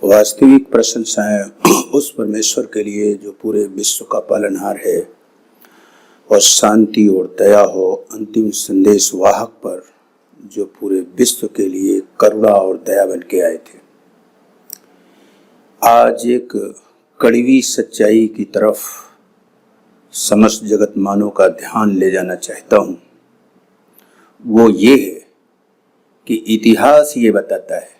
वास्तविक प्रशंसाएं उस परमेश्वर के लिए जो पूरे विश्व का पालनहार है, और शांति और दया हो अंतिम संदेश वाहक पर जो पूरे विश्व के लिए करुणा और दया बन के आए थे। आज एक कड़वी सच्चाई की तरफ समस्त जगत मानव का ध्यान ले जाना चाहता हूँ। वो ये है कि इतिहास ये बताता है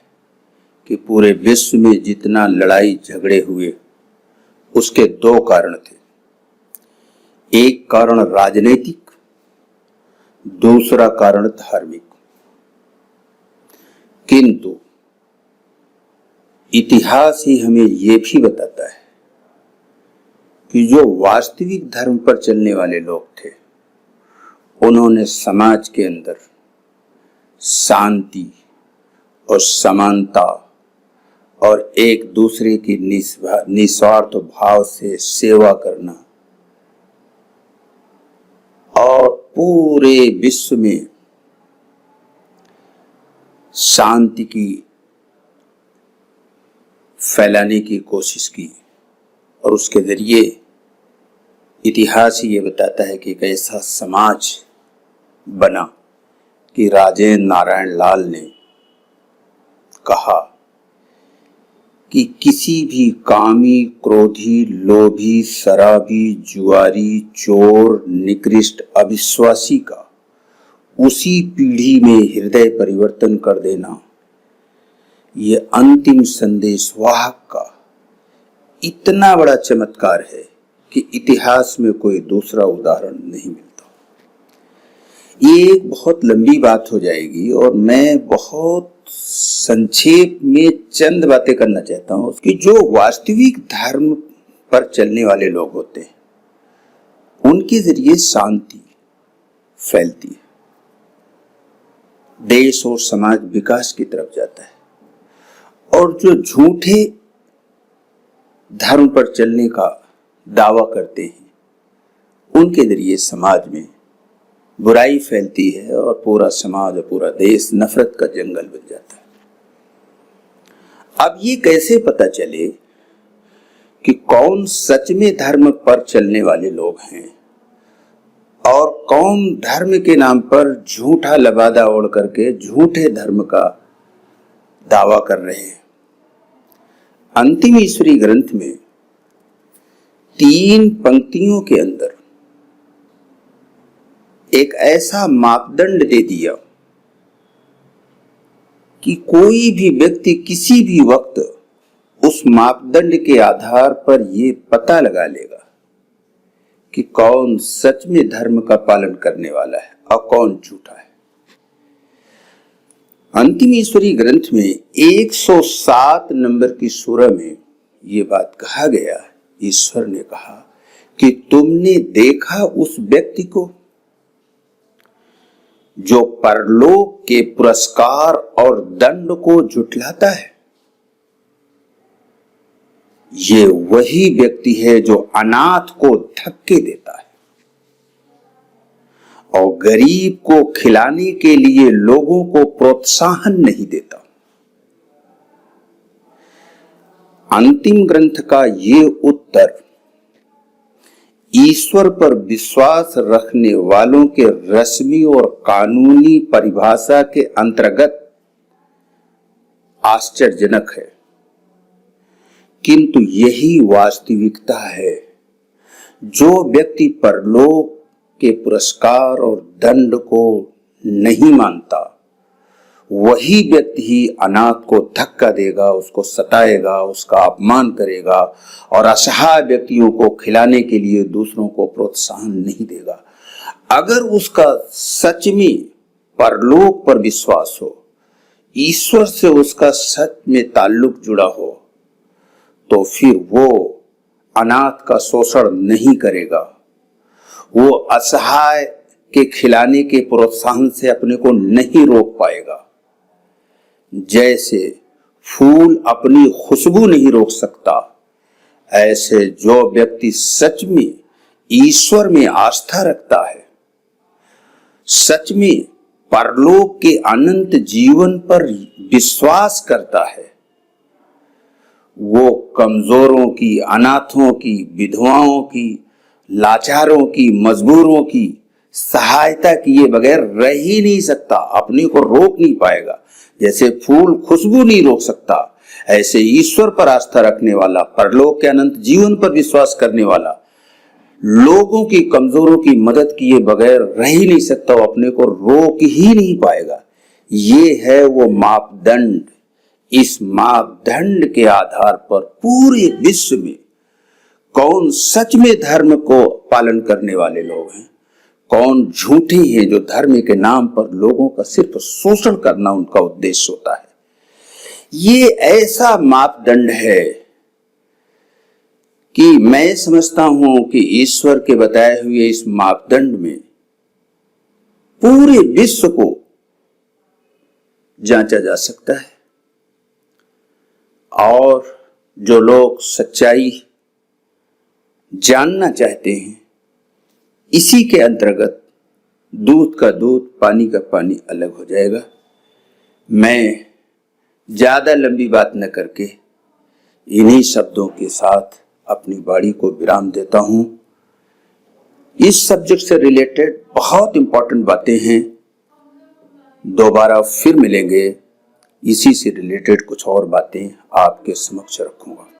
कि पूरे विश्व में जितना लड़ाई झगड़े हुए उसके दो कारण थे। एक कारण राजनीतिक, दूसरा कारण धार्मिक। किंतु इतिहास ही हमें यह भी बताता है कि जो वास्तविक धर्म पर चलने वाले लोग थे, उन्होंने समाज के अंदर शांति और समानता और एक दूसरे की निस्वार्थ भाव से सेवा करना और पूरे विश्व में शांति की फैलाने की कोशिश की। और उसके जरिए इतिहास ही ये बताता है कि एक ऐसा समाज बना कि राजेंद्र नारायण लाल ने कहा कि किसी भी कामी, क्रोधी, लोभी, शराबी, जुआरी, चोर, निकृष्ट, अविश्वासी का उसी पीढ़ी में हृदय परिवर्तन कर देना, ये अंतिम संदेश वाहक का इतना बड़ा चमत्कार है कि इतिहास में कोई दूसरा उदाहरण नहीं मिलता। ये एक बहुत लंबी बात हो जाएगी और मैं बहुत संक्षेप में चंद बातें करना चाहता हूं कि जो वास्तविक धर्म पर चलने वाले लोग होते हैं, उनके जरिए शांति फैलती है, देश और समाज विकास की तरफ जाता है। और जो झूठे धर्म पर चलने का दावा करते हैं, उनके जरिए समाज में बुराई फैलती है और पूरा समाज और पूरा देश नफरत का जंगल बन जाता है। अब ये कैसे पता चले कि कौन सच में धर्म पर चलने वाले लोग हैं और कौन धर्म के नाम पर झूठा लबादा ओढ़ करके झूठे धर्म का दावा कर रहे हैं? अंतिम ईश्वरी ग्रंथ में 3 पंक्तियों के अंदर एक ऐसा मापदंड दे दिया कि कोई भी व्यक्ति किसी भी वक्त उस मापदंड के आधार पर यह पता लगा लेगा कि कौन सच में धर्म का पालन करने वाला है और कौन झूठा है। अंतिम ईश्वरी ग्रंथ में 107 नंबर की सूरा में ये बात कहा गया। ईश्वर ने कहा कि तुमने देखा उस व्यक्ति को जो परलोक के पुरस्कार और दंड को झुठलाता है। ये वही व्यक्ति है जो अनाथ को धक्के देता है और गरीब को खिलाने के लिए लोगों को प्रोत्साहन नहीं देता। अंतिम ग्रंथ का ये उत्तर ईश्वर पर विश्वास रखने वालों के रस्मी और कानूनी परिभाषा के अंतर्गत आश्चर्यजनक है, किंतु यही वास्तविकता है। जो व्यक्ति परलोक के पुरस्कार और दंड को नहीं मानता, वही व्यक्ति ही अनाथ को धक्का देगा, उसको सताएगा, उसका अपमान करेगा और असहाय व्यक्तियों को खिलाने के लिए दूसरों को प्रोत्साहन नहीं देगा। अगर उसका सच में परलोक पर विश्वास हो, ईश्वर से उसका सच में ताल्लुक जुड़ा हो, तो फिर वो अनाथ का शोषण नहीं करेगा, वो असहाय के खिलाने के प्रोत्साहन से अपने को नहीं रोक पाएगा। जैसे फूल अपनी खुशबू नहीं रोक सकता, ऐसे जो व्यक्ति सच में ईश्वर में आस्था रखता है, सच में परलोक के अनंत जीवन पर विश्वास करता है, वो कमजोरों की, अनाथों की, विधवाओं की, लाचारों की, मजबूरों की सहायता किए बगैर रह ही नहीं सकता, अपने को रोक नहीं पाएगा। जैसे फूल खुशबू नहीं रोक सकता, ऐसे ईश्वर पर आस्था रखने वाला, परलोक के अनंत जीवन पर विश्वास करने वाला लोगों की, कमजोरों की मदद किए बगैर रह ही नहीं सकता, वो अपने को रोक ही नहीं पाएगा। ये है वो मापदंड। इस मापदंड के आधार पर पूरे विश्व में कौन सच में धर्म को पालन करने वाले लोग हैं, कौन झूठे हैं जो धर्म के नाम पर लोगों का सिर्फ शोषण करना उनका उद्देश्य होता है। ये ऐसा मापदंड है कि मैं समझता हूं कि ईश्वर के बताए हुए इस मापदंड में पूरे विश्व को जांचा जा सकता है, और जो लोग सच्चाई जानना चाहते हैं, इसी के अंतर्गत दूध का दूध, पानी का पानी अलग हो जाएगा। मैं ज्यादा लंबी बात न करके इन्हीं शब्दों के साथ अपनी वाणी को विराम देता हूं। इस सब्जेक्ट से रिलेटेड बहुत इंपॉर्टेंट बातें हैं, दोबारा फिर मिलेंगे, इसी से रिलेटेड कुछ और बातें आपके समक्ष रखूंगा।